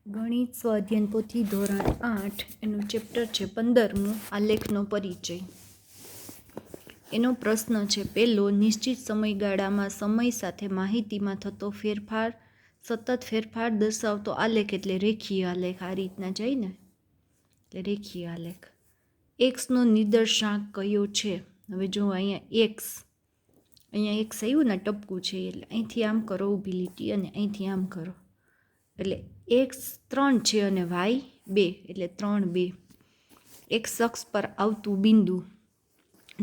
ગણિત સ્વાધ્યાયન પોથી ધોરણ 8 એનું ચેપ્ટર છે 15મું આલેખનો પરિચય. એનો પ્રશ્ન છે પહેલો, નિશ્ચિત સમયગાળામાં સમય સાથે માહિતીમાં થતો ફેરફાર, સતત ફેરફાર દર્શાવતો આલેખ એટલે રેખીય આલેખ. આ રીતના જાય ને એટલે રેખીય આલેખ. એક્સનો નિર્દેશાંક કયો છે? હવે જો અહીંયા એક્સ આવ્યું ને ટપકું છે એટલે અહીંથી આમ કરો ઊભી લીટી અને અહીંથી આમ કરો એટલે એક્સ 3 છે અને વાય 2 એટલે 3, 2. એક્સ અક્ષ પર આવતું બિંદુ,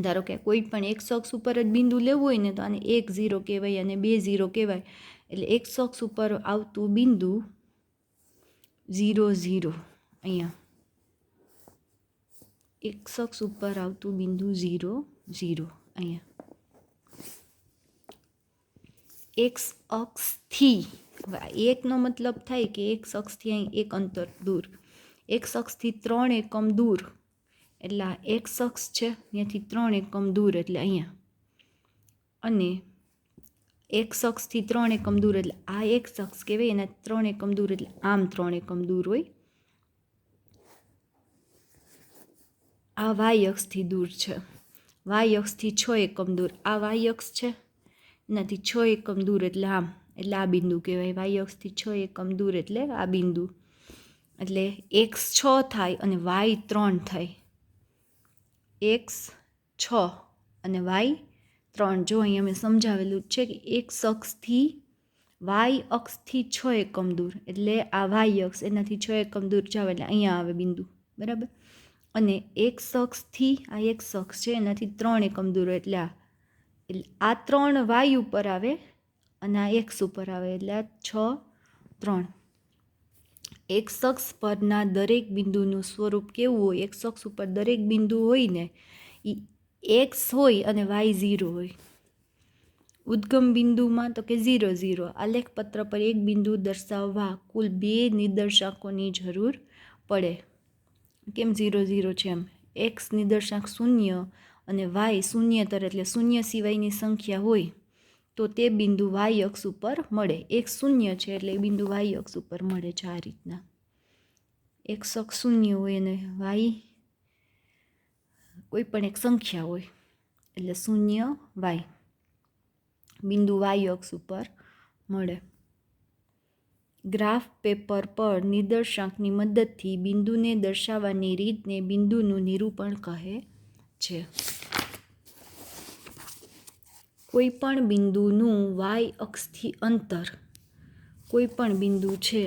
ધારો કે કોઈ પણ એક્સ અક્ષ ઉપર જ બિંદુ લેવું હોય ને તો આને 1, 0 કહેવાય અને 2, 0 કહેવાય. એટલે એક્સ અક્ષ ઉપર આવતું બિંદુ 0, 0. અહીંયા એક્સ અક્ષ ઉપર આવતું બિંદુ 0, 0. અહીંયા એક્સ અક્ષથી, એકનો મતલબ થાય કે એક્સ અક્ષથી અહીં એક અંતર દૂર, એક્સ અક્ષથી 3 એકમ દૂર એટલે આ એક્સ અક્ષ છે, ત્યાંથી 3 એકમ દૂર એટલે અહીંયા, અને એક્સ અક્ષથી 3 એકમ દૂર એટલે આ એક્સ અક્ષ કહેવાય, એના 3 એકમ દૂર એટલે આમ 3 એકમ દૂર હોય. આ વાય અક્ષથી દૂર છે, વાય અક્ષથી 6 એકમ દૂર, આ વાય અક્ષ છે, એનાથી 6 એકમ દૂર એટલે આમ, એટલે આ બિંદુ કહેવાય. વાય અક્ષથી 6 એકમ દૂર એટલે આ બિંદુ. એટલે એક્સ 6 થાય અને વાય 3 થાય. એક્સ 6 અને વાય 3. જો અહીંયા મેં સમજાવેલું છે કે એક્સ અક્ષથી વાય અક્ષથી 6 એકમ દૂર એટલે આ વાય અક્ષ, એનાથી 6 એકમ દૂર જાવ એટલે અહીંયા આવે બિંદુ, બરાબર. અને એક્સ અક્ષથી આ એક્સ અક્ષ છે, એનાથી 3 એકમ દૂર એટલે આ 3 વાય ઉપર આવે અને આ એક્સ ઉપર આવે એટલે આ 6, 3. એક્સ અક્ષ પરના દરેક બિંદુનું સ્વરૂપ કેવું હોય? એક્સ અક્ષ ઉપર દરેક બિંદુ હોય ને એ એક્સ હોય અને વાય 0 હોય. ઉદ્ગમ બિંદુમાં તો કે 0, 0. આલેખપત્ર પર એક બિંદુ દર્શાવવા કુલ 2 નિર્દેશાંકોની જરૂર પડે. કેમ 0, 0 છે એમ? એક્સ નિર્દેશાંક 0 અને વાય શૂન્યતર એટલે શૂન્ય સિવાયની સંખ્યા હોય તો તે બિંદુ વાય અક્ષ ઉપર મળે. એક્સ 0 છે એટલે એ બિંદુ વાય અક્ષ ઉપર મળે છે. આ રીતના એક્સ અક્ષ 0 હોય અને વાય કોઈ પણ એક સંખ્યા હોય એટલે 0, વાય, બિંદુ વાય અક્ષ ઉપર મળે. ગ્રાફ પેપર પર નિર્દેશાંકની મદદથી બિંદુને દર્શાવવાની રીતને બિંદુનું નિરૂપણ કહે છે. કોઈ પણ બિંદુનું વાય અક્ષથી અંતર, કોઈ પણ બિંદુ છે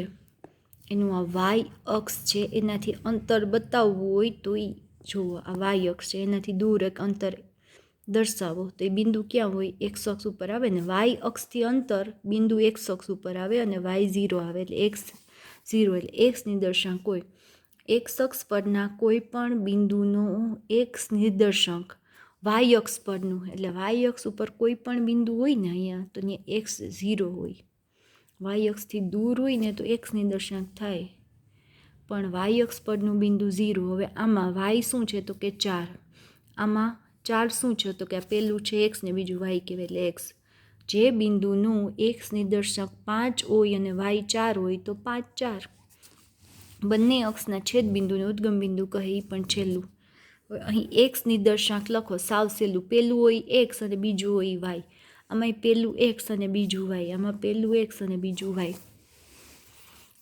એનું આ વાય અક્ષ છે એનાથી અંતર બતાવવું હોય તો એ જુઓ, આ વાય અક્ષ છે એનાથી દૂર એક અંતર દર્શાવો તો એ બિંદુ ક્યાં હોય? એક્સ અક્ષ ઉપર આવે ને. વાય અક્ષથી અંતર બિંદુ એક્સ અક્ષ ઉપર આવે અને વાય 0 આવે એટલે એક્સ 0 એટલે એક્સ નિર્દેશાંક હોય. એક્સ અક્ષ પરના કોઈ પણ બિંદુનો એક્સ નિર્દેશાંક વાય અક્ષ પરનું એટલે વાય અક્ષ ઉપર કોઈ પણ બિંદુ હોય ને અહીંયા તો ત્યાં એક્સ 0 હોય. વાય અક્ષથી દૂર હોય ને તો એક્સ નિર્દેશાંક થાય, પણ વાય અક્ષ પરનું બિંદુ 0. હવે આમાં વાય શું છે તો કે 4, આમાં 4 શું છે તો કે આ પહેલું છે એક્સ ને બીજું વાય કહેવાય એટલે એક્સ. જે બિંદુનું એક્સ નિર્દેશાંક 5 હોય અને વાય 4 હોય તો 5, 4. બંને અક્ષના છેદ બિંદુને ઉદ્ગમ બિંદુ કહે એ પણ છેલ્લું. અહીં એક્સ નિર્દેશાંક લખો સાવ સહેલું, પહેલું હોય એક્સ અને બીજું હોય વાય. આમાં પહેલું એક્સ અને બીજું વાય, આમાં પહેલું એક્સ અને બીજું વાય.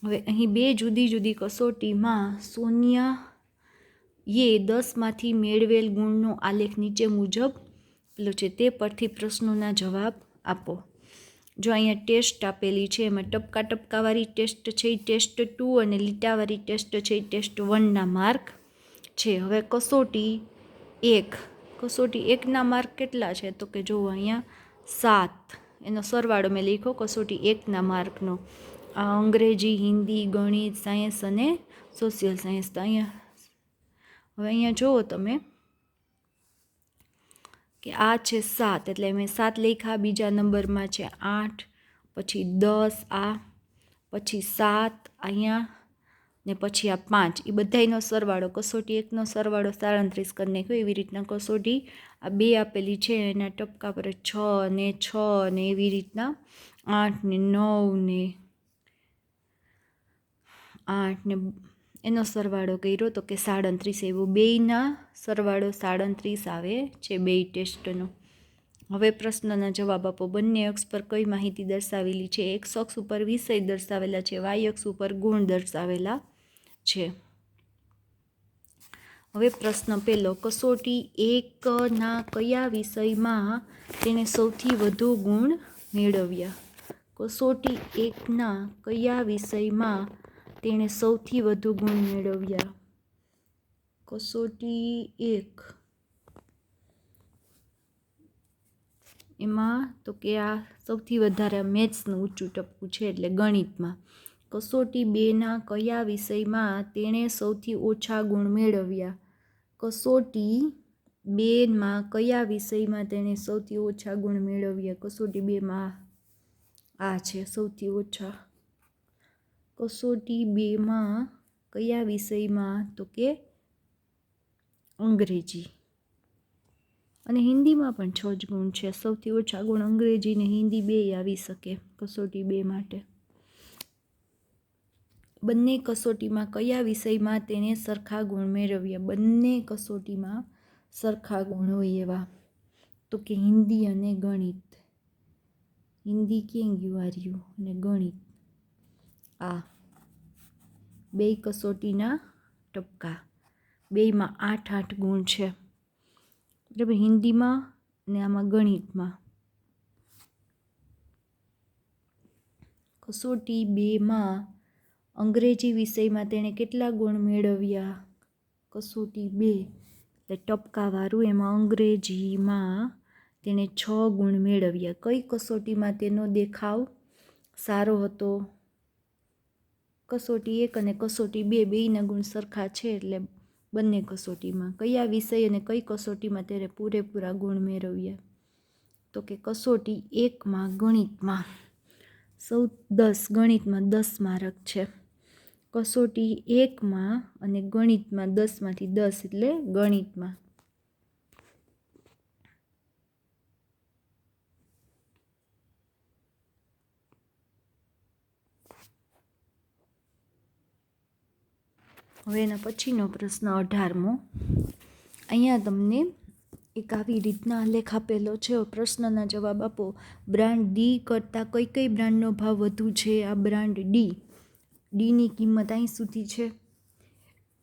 હવે અહીં બે જુદી જુદી કસોટીમાં શૂન્ય 10માંથી મેળવેલ ગુણનો આલેખ નીચે મુજબ પેલો છે, તે પરથી પ્રશ્નોના જવાબ આપો. જો અહીંયા ટેસ્ટ આપેલી છે એમાં ટપકા ટપકાવાળી ટેસ્ટ છે એ ટેસ્ટ 2 અને લીટાવાળી ટેસ્ટ છે એ ટેસ્ટ 1ના માર્ક છે. હવે કસોટી 1, કસોટી 1ના માર્ક કેટલા છે તો કે જો અહીંયા 7, એનો સરવાળો મેં લખ્યો કસોટી 1ના માર્કનો. આ અંગ્રેજી, હિન્દી, ગણિત, સાયન્સ અને સોશિયલ સાયન્સ. તો અહીંયા હવે અહીંયા જુઓ તમે કે આ છે 7 એટલે મેં 7 લખ્યા. બીજા નંબરમાં છે 8, પછી 10, આ પછી 7 અહીંયા ને પછી આ 5. એ બધાનો સરવાળો કસોટી 1નો સરવાળો 37 કરી નાખ્યો. એવી રીતના કસોટી આ 2 આપેલી છે એના ટપકા પર 6 ને 6 ને એવી રીતના 8 ને 9 ને 8 ને એનો સરવાળો કર્યો તો કે 37 એવો બેયના સરવાળો 37 આવે છે બેય ટેસ્ટનો. હવે પ્રશ્નના જવાબ આપો. બંને અક્ષ પર કઈ માહિતી દર્શાવેલી છે? એક્સ અક્ષ ઉપર વિષય દર્શાવેલા છે, વાય અક્ષ ઉપર ગુણ દર્શાવેલા છે. હવે પ્રશ્ન પહેલો, કસોટી 1ના કયા વિષયમાં તેણે સૌથી વધુ ગુણ મેળવ્યા? કસોટી 1ના કયા વિષયમાં તેણે સૌથી વધુ ગુણ મેળવ્યા? કસોટી 1 એમાં તો કે આ સૌથી વધારે મેથ્સનું ઊંચું ટપકું છે એટલે ગણિતમાં. કસોટી 2ના કયા વિષયમાં તેણે સૌથી ઓછા ગુણ મેળવ્યા? કસોટી 2માં કયા વિષયમાં તેણે સૌથી ઓછા ગુણ મેળવ્યા? કસોટી 2માં આ છે સૌથી ઓછા. કસોટી 2માં કયા વિષયમાં? તો કે અંગ્રેજી અને હિન્દીમાં પણ 6 જ ગુણ છે. સૌથી ઓછા ગુણ અંગ્રેજી ને હિન્દી બેય આવી શકે કસોટી 2 માટે. બંને કસોટીમાં કયા વિષયમાં તેણે સરખા ગુણ મેળવ્યા? બંને કસોટીમાં સરખા ગુણ હોય એવા તો કે હિન્દી અને ગણિત. હિન્દી ક્યાં ગયું આર્યું અને ગણિત. આ બેય કસોટીના ટપકા, બેયમાં 8-8 ગુણ છે. બરાબર, હિન્દીમાં ને આમાં ગણિતમાં. કસોટી 2માં અંગ્રેજી વિષયમાં તેણે કેટલા ગુણ મેળવ્યા? કસોટી 2 એટલે ટપકાવાળું, એમાં અંગ્રેજીમાં તેણે 6 ગુણ મેળવ્યા. કઈ કસોટીમાં તેનો દેખાવ સારો હતો? કસોટી 1 અને કસોટી 2 બેયના ગુણ સરખા છે એટલે બંને કસોટીમાં. કયા વિષય અને કઈ કસોટીમાં તેણે પૂરેપૂરા ગુણ મેળવ્યા? તો કે કસોટી 1માં ગણિતમાં 10, ગણિતમાં 10 માર્ક છે. કસોટી 1માં અને ગણિતમાં 10માંથી 10 એટલે ગણિતમાં. હવે એના પછીનો પ્રશ્ન 18મો. અહીંયા તમને એક આવી રીતના આલેખ આપેલો છે. પ્રશ્નના જવાબ આપો. બ્રાન્ડ ડી કરતાં કઈ બ્રાન્ડનો ભાવ વધુ છે? આ બ્રાન્ડ ડીની કિંમત અહીં સુધી છે,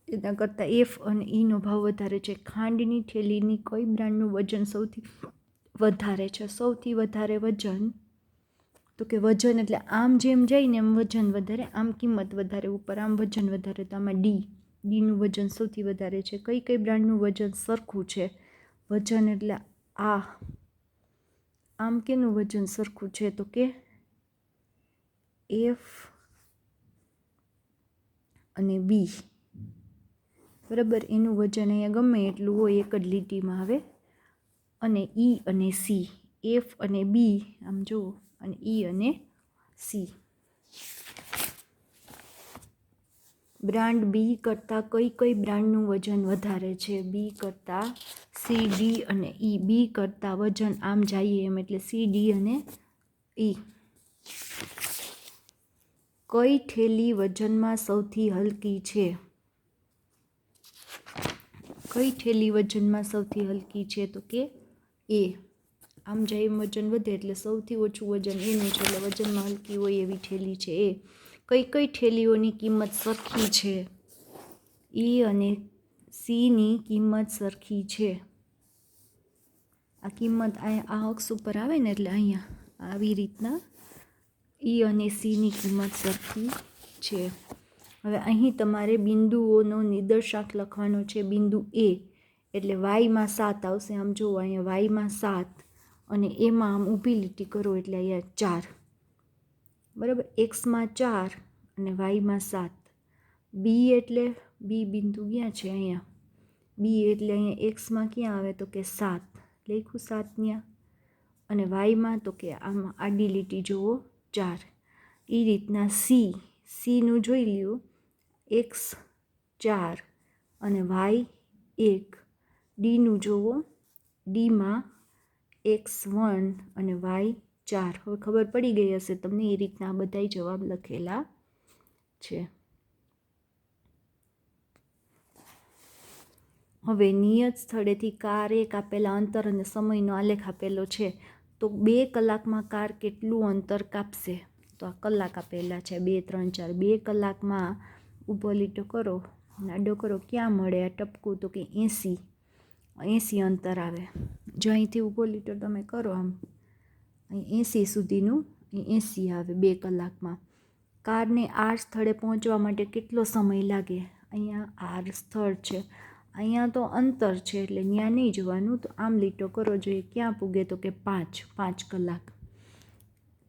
એના કરતાં એફ અને ઈનો ભાવ વધારે છે. ખાંડની થેલીની કઈ બ્રાન્ડનું વજન સૌથી વધારે છે? સૌથી વધારે વજન તો કે વજન એટલે આમ જેમ જાય ને એમ વજન વધારે, આમ કિંમત વધારે ઉપર, આમ વજન વધારે, તો આમાં ડીનું વજન સૌથી વધારે છે. કઈ બ્રાન્ડનું વજન સરખું છે? વજન એટલે આમ કેનું વજન સરખું છે? તો કે એફ અને બી. બરાબર, એનું વજન અહીંયા ગમે એટલું હોય એક જ લીટીમાં આવે. અને ઈ અને સી, એફ અને બી આમ જુઓ, અને ઈ અને સી. બ્રાન્ડ બી કરતાં કઈ બ્રાન્ડનું વજન વધારે છે? બી કરતાં સી, ડી અને ઈ. બી કરતાં વજન આમ જઈએ એમ એટલે સી, ડી અને ઈ. કઈ થેલી વજનમાં સૌથી હલકી છે? કઈ થેલી વજનમાં સૌથી હલકી છે? તો કે એ. આમ જાય એમ વજન વધે એટલે સૌથી ઓછું વજન એનું છે, એટલે વજનમાં હલકી હોય એવી થેલી છે એ. કઈ થેલીઓની કિંમત સરખી છે? ઈ અને સીની કિંમત સરખી છે. આ કિંમત આ અક્ષ ઉપર આવે ને એટલે અહીંયા આવી રીતના ઈ અને સીની કિંમત સરખી છે. હવે અહીં તમારે બિંદુઓનો નિર્દેશાંક લખવાનો છે. બિંદુ એ એટલે વાયમાં 7 આવશે. આમ જુઓ, અહીંયા વાયમાં 7 અને એમાં આમ ઊભી લીટી કરો એટલે અહીંયા 4. બરાબર, એક્સમાં 4 અને વાયમાં 7. બી એટલે બી બિંદુ ક્યાં છે? અહીંયા બી એટલે અહીંયા એક્સમાં ક્યાં આવે? તો કે 7 લખ્યું 7 ત્યાં, અને વાયમાં તો કે આમાં આડી લીટી જુઓ 4. એ રીતના સીનું જોઈ લ્યો, એક્સ 4 અને વાય 1. ડીનું જુઓ, ડીમાં x1 અને y 4. હવે ખબર પડી ગઈ હશે તમને, એ રીતના બધાય જવાબ લખેલા છે. હવે નિયત સ્થળેથી કાર 1 આપેલા અંતર અને સમયનો આલેખ આપેલો છે, તો 2 કલાકમાં કાર કેટલું અંતર કાપશે? તો આ કલાક આપેલા છે 2, 3, 4. 2 કલાકમાં ઊભો લીટો કરો, આડો કરો, ક્યાં મળે આ ટપકું? તો કે 80 અંતર આવે. જો અહીંથી ઊભો લીટો તમે કરો આમ, અહીં 80 સુધીનું 80 આવે 2 કલાકમાં. કારને આર સ્થળે પહોંચવા માટે કેટલો સમય લાગે? અહીંયા આર સ્થળ છે, અહીંયા તો અંતર છે એટલે ત્યાં નહીં જવાનું, તો આમ લીટો કરો, જોઈએ ક્યાં પૂગે? તો કે 5 કલાક.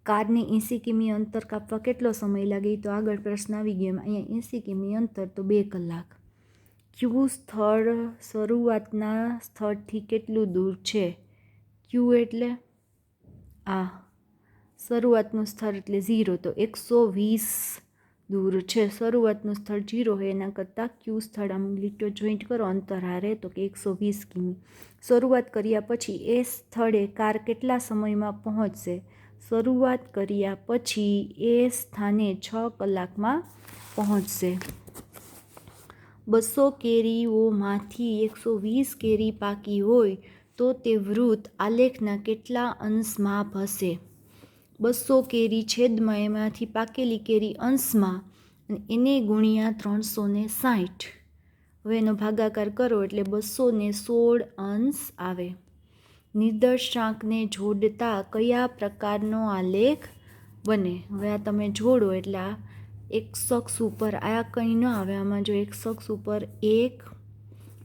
કારને 80 કિમી અંતર કાપવા કેટલો સમય લાગે? તો આગળ પ્રશ્ન આવી ગયો. અહીંયા 80 કિમી અંતર તો 2 કલાક. ક્યુ સ્થળ શરૂઆતના સ્થળથી કેટલું દૂર છે? ક્યુ એટલે આ શરૂઆતનું સ્થળ એટલે 0, તો 120 દૂર છે. શરૂઆતનું સ્થળ 0 હોય એના કરતાં ક્યુ સ્થળ આમ લીટો જોઈન્ટ કરો અંતર હારે, તો કે 120 કિમી. શરૂઆત કર્યા પછી એ સ્થળે કાર કેટલા સમયમાં પહોંચશે? શરૂઆત કર્યા પછી એ સ્થાને 6 કલાકમાં પહોંચશે. 200 કેરીઓમાંથી 120 કેરી પાકી હોય તો તે વૃત્ત આલેખના કેટલા અંશ માપ હશે? 200 કેરી છેદમાં એમાંથી પાકેલી કેરી અંશમાં, અને એને ગુણ્યા 360. હવે એનો ભાગાકાર કરો એટલે 216 અંશ આવે. નિર્દેશાંકને જોડતા કયા પ્રકારનો આલેખ બને? હવે આ તમે જોડો એટલે આ x ઉપર આ કંઈ ન આવે. આમાં જો x ઉપર 1,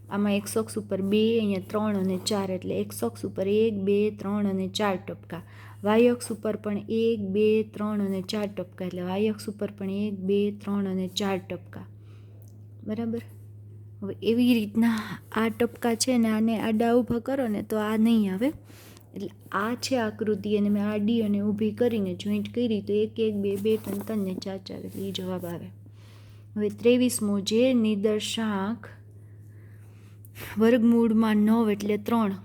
આમાં x ઉપર 2, અહીંયા 3 અને 4, એટલે x ઉપર 1, 2, 3 અને 4 ટપકા. y ઉપર પણ 1, 2, 3 અને 4 ટપકા, એટલે y ઉપર પણ 1, 2, 3 અને 4 ટપકા. બરાબર. હવે એવી રીતના આ ટપકા છે ને, આને આડા ઊભા કરો ને તો આ નહીં આવે. એટલે આ છે આકૃતિ, અને મેં આડી અને ઊભી કરીને જોઈન્ટ કરી, તો 1, 1, 2, 2, 3, 3 ને 4, 4, એટલે એ જવાબ આવે. હવે 23મો, જે નિર્દેશાંક વર્ગમૂળમાં 9 એટલે 3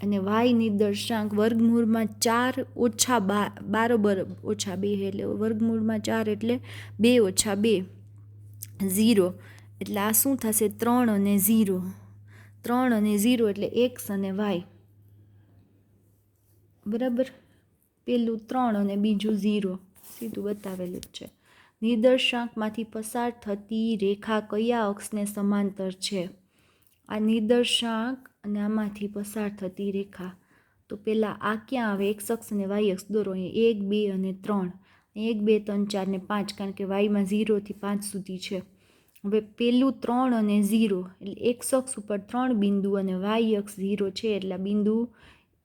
અને y નિર્દેશાંક વર્ગમૂળમાં 4 ઓછા 12 ઓછા 2, એટલે વર્ગમૂળમાં 4 એટલે 2 ઓછા 2, 0. એટલે આ શું થશે? 3 અને 0. 3 અને 0 એટલે x અને y. બરાબર. પેલું 3 અને બીજું 0, સીધું બતાવેલું જ છે. નિર્દેશાંકમાંથી પસાર થતી રેખા કયા અક્ષને સમાંતર છે? આ નિર્દેશાંક અને આમાંથી પસાર થતી રેખા, તો પહેલાં આ ક્યાં આવે? x અક્ષ અને y અક્ષ દોરો. અહીં 1, 2 અને 3, 1, 2, 3, 4 ને 5, કારણ કે yમાં 0 થી 5 સુધી છે. હવે પેલું 3 અને 0, એટલે x અક્ષ ઉપર 3 બિંદુ અને y અક્ષ 0 છે, એટલે બિંદુ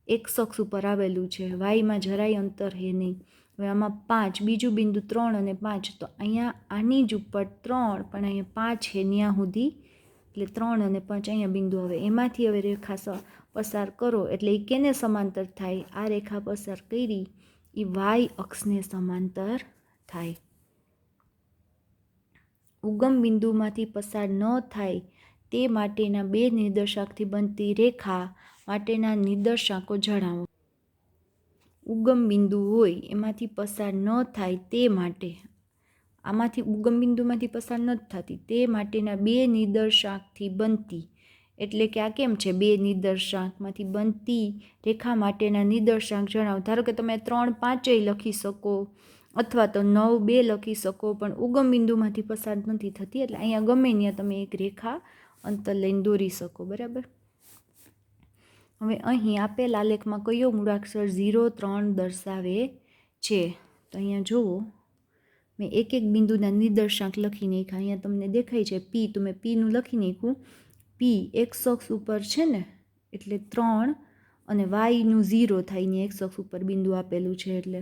x અક્ષ ઉપર આવેલું છે. yમાં જરાય અંતર હે નહીં. હવે આમાં 5, બીજું બિંદુ 3 અને 5, તો અહીંયા આની જ ઉપર 3, પણ અહીંયા 5 છે ત્યાં સુધી, એટલે 3 અને 5 અહીંયા બિંદુ આવે. એમાંથી હવે રેખા પસાર કરો એટલે એ કેને સમાંતર થાય? આ રેખા પસાર કરી એ y અક્ષને સમાંતર થાય. ઉગમ બિંદુમાંથી પસાર ન થાય તે માટેના 2 નિર્દેશાંકથી બનતી રેખા માટેના નિર્દેશાંકો જણાવો. ઉગમ બિંદુ હોય એમાંથી પસાર ન થાય તે માટે, આમાંથી ઉગમ બિંદુમાંથી પસાર નથી થતી, તે માટેના 2 નિર્દેશાંકથી બનતી, એટલે કે આ કેમ છે? 2 નિર્દેશાંકમાંથી બનતી રેખા માટેના નિર્દેશાંક જણાવો. ધારો કે તમે 3, 5 લખી શકો, અથવા તો 9, 2 લખી શકો, પણ ઉગમ બિંદુમાંથી પસાર નથી થતી, એટલે અહીંયા ગમે ત્યાં તમે એક રેખા અંતર લઈને દોરી શકો. બરાબર. હવે અહીં આપેલ આલેખમાં કયો મૂળાક્ષર 0, 3 દર્શાવે છે? તો અહીંયા જુઓ, મેં એક એક બિંદુના નિર્દેશાંક લખી નાખ્યા. અહીંયા તમને દેખાય છે P, તો મેં Pનું લખી નાખ્યું. P x અક્ષ ઉપર છે ને, એટલે 3 અને yનું 0 થાય ને x અક્ષ ઉપર બિંદુ આપેલું છે એટલે.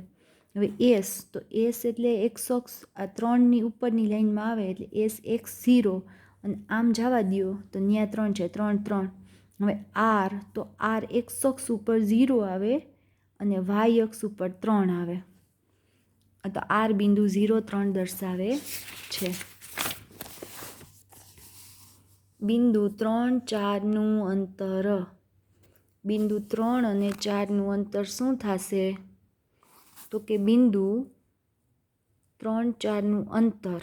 હવે S, તો S એટલે x અક્ષ આ 3ની ઉપરની લાઈનમાં આવે, એટલે S x0, અને આમ જવા દો તો ત્યાં 3 છે, 3, 3. હવે R, તો R x અક્ષ ઉપર 0 આવે અને y અક્ષ ઉપર 3 આવે, તો R બિંદુ 0, 3 દર્શાવે છે. બિંદુ 3, 4નું અંતર. બિંદુ 3 અને 4નું અંતર શું થશે? તો કે બિંદુ 3, 4નું અંતર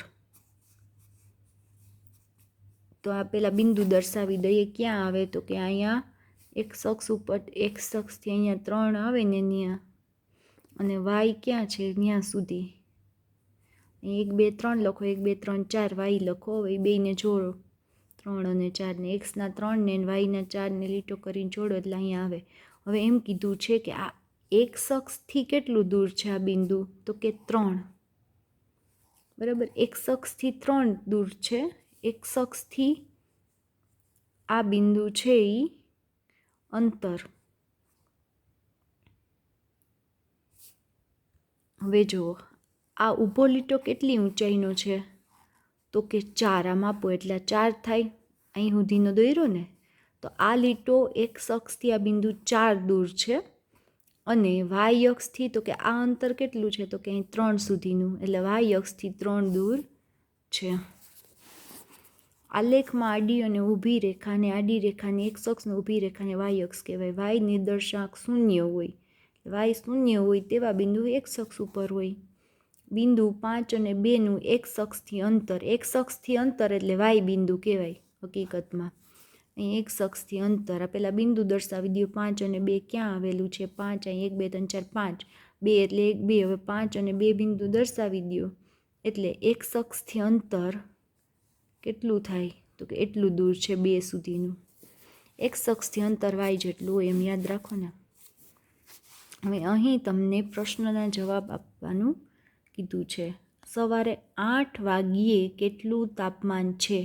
તો આ પેલા બિંદુ દર્શાવી દઈએ. ક્યાં આવે તો કે અહીંયા એક્સ અક્ષ ઉપર, એક્સ અક્ષથી અહીંયા 3 આવે ને ત્યાં, અને વાય ક્યાં છે ત્યાં સુધી. 1 2 3 લખો, 1 2 3 4 વાય લખો. હવે બેયને જોડો, 3 અને 4 ને, એક્સના 3 ને વાયના 4 ને લીટો કરીને જોડો એટલે અહીંયા આવે. હવે એમ કીધું છે કે આ એક્સ અક્ષથી કેટલું દૂર છે આ બિંદુ, તો કે 3. બરાબર, એક્સ અક્ષથી 3 દૂર છે. એક્સ અક્ષથી આ બિંદુ છે એ અંતર. હવે જુઓ, આ ઊભો લીટો કેટલી ઊંચાઈનો છે તો કે 4. આમ આપો એટલે 4 થાય. અહીં સુધીનો દોર્યો ને, તો આ લીટો એક્સ અક્ષથી આ બિંદુ 4 દૂર છે. અને વાય અક્ષથી તો કે આ અંતર કેટલું છે તો કે અહીં 3 સુધીનું, એટલે વાય અક્ષથી 3 દૂર છે. આલેખમાં આડી અને ઊભી રેખાને, આડી રેખાને એક્સ અક્ષને, ઊભી રેખાને વાય અક્ષ કહેવાય. વાય નિર્દેશાંક 0 હોય, વાય 0 હોય તેવા બિંદુ એક્સ અક્ષ ઉપર હોય. બિંદુ 5 અને 2નું એક્સ અક્ષથી અંતર, એક્સ અક્ષથી અંતર એટલે વાય બિંદુ કહેવાય હકીકતમાં. અહીં એક્સ અક્ષથી અંતર, આ પેલા બિંદુ દર્શાવી દો. 5 અને 2 ક્યાં આવેલું છે? 5 અહીં 1 2 3 4 5, 2 એટલે 1 2. હવે 5 અને 2 બિંદુ દર્શાવી દો એટલે એક્સ અક્ષથી અંતર કેટલું થાય તો કે એટલું દૂર છે 2 સુધીનું. એક્સ અક્ષથી અંતર વાય જેટલું હોય, એમ યાદ રાખો ને. હવે અહીં તમને પ્રશ્નના જવાબ આપવાનું કીધું છે. સવારે 8 વાગ્યે કેટલું તાપમાન છે?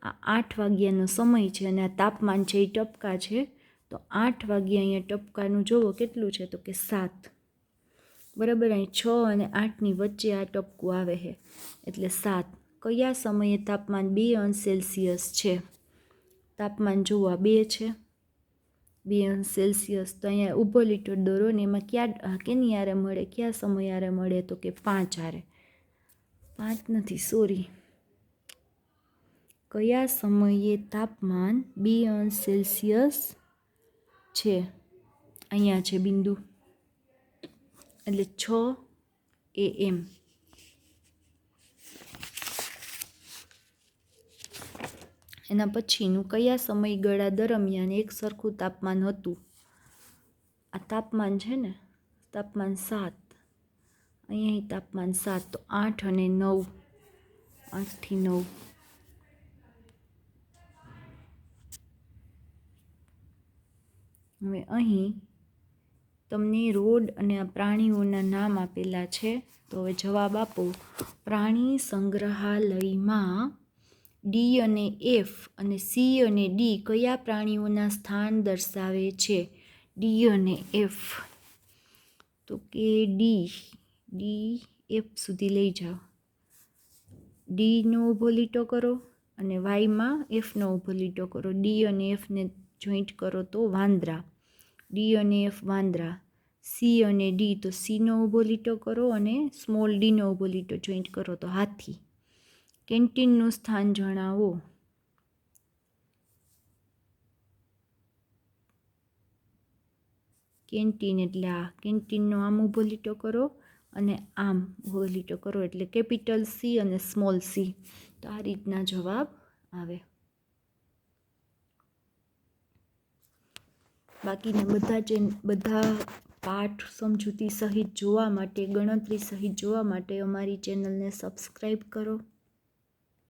આ 8 વાગ્યાનો સમય છે અને આ તાપમાન છે એ ટપકા છે. તો 8 વાગ્યે અહીંયા ટપકાનું જુઓ કેટલું છે તો કે 7. બરાબર, અહીં 6 અને 8ની વચ્ચે આ ટપકું આવે છે એટલે 7. કયા સમયે તાપમાન 2 અંશ સેલ્સિયસ છે? તાપમાન જુઓ, 2 છે, 2 અંશ સેલ્સિયસ. તો અહીંયા ઊભો લીટો દોરો ને એમાં કેની આરે મળે, કયા સમય આરે મળે તો કે 5 આરે. 5 નથી, સોરી. કયા સમયે તાપમાન 2 અંશ સેલ્સિયસ છે? અહીંયા છે બિંદુ, એટલે 6 AM. એના પછીનું કયા સમયગાળા દરમિયાન એક સરખું તાપમાન હતું? આ તાપમાન છે ને, તાપમાન 7. અહીંયા તાપમાન 7, તો 8 અને 9, 8 થી 9. હવે અહીં તમને રોડ અને આ પ્રાણીઓના નામ આપેલા છે. તો હવે જવાબ આપો. પ્રાણી સંગ્રહાલયમાં ડી અને એફ અને સી અને ડી કયા પ્રાણીઓના સ્થાન દર્શાવે છે? ડી અને એફ, તો કે ડી એફ સુધી લઈ જાઓ. ડીનો ઊભો લીટો કરો અને વાયમાં એફનો ઊભો લીટો કરો. ડી અને એફને જોઈન્ટ કરો તો વાંદરા, ડી અને એફ વાંદરા. સી અને ડી, તો સીનો ઊભો લીટો કરો અને સ્મોલ ડીનો ઊભો લીટો જોઈન્ટ કરો તો હાથી. કેન્ટીનનું સ્થાન જણાવો. કેન્ટીન એટલે આ કેન્ટીનનો આમ ઊભો લીટો કરો અને આમ ઊભો લીટો કરો એટલે કેપિટલ સી અને સ્મોલ સી. તો આ રીતના જવાબ આવે. બાકીના બધા પાઠ સમજૂતી સહિત જોવા માટે, ગણતરી સહિત જોવા માટે અમારી ચેનલને સબસ્ક્રાઈબ કરો.